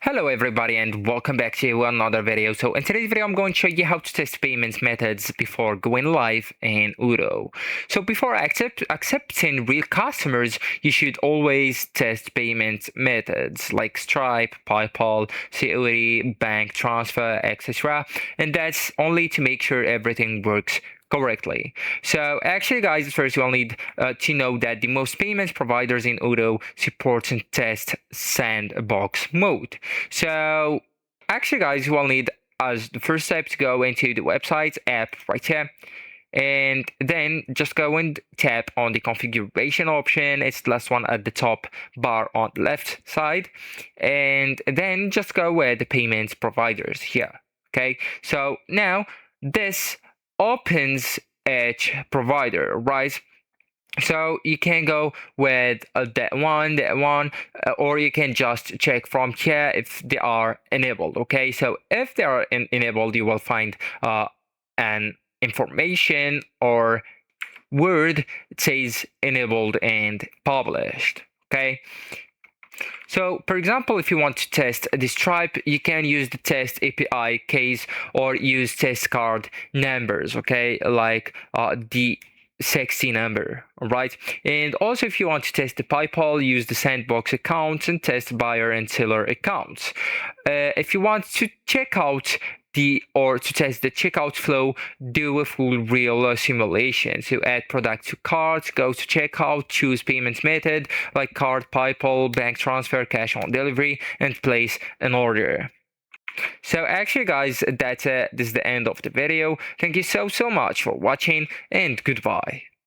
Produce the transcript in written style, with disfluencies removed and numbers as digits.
Hello everybody and welcome back to another video. So in today's video I'm going to show you how to test payments methods before going live in Odoo. So before accepting real customers, you should always test payment methods like Stripe, PayPal, COD, bank transfer, etc. And that's only to make sure everything works correctly. So actually guys, first you'll need to know that the most payments providers in Odoo support and test sandbox mode. So actually guys, you will need as the first step to go into the website app right here, and then just go and tap on the configuration option. It's the last one at the top bar on the left side, and then just go with the payments providers here. Okay, so now this opens each provider, right? So you can go with that one, or you can just check from here if they are enabled. Okay, so if they are enabled, you will find an information or word that says enabled and published. Okay, so for example, if you want to test the Stripe, you can use the test API case or use test card numbers, okay, like the 60 number, right? And also if you want to test the PayPal, use the sandbox accounts and test buyer and seller accounts. If you want to check out to test the checkout flow, do a full real simulation. So add product to cart, go to checkout, choose payments method like card, PayPal, bank transfer, cash on delivery, and place an order. So actually guys, that's it. This is the end of the video. Thank you so much for watching, and goodbye.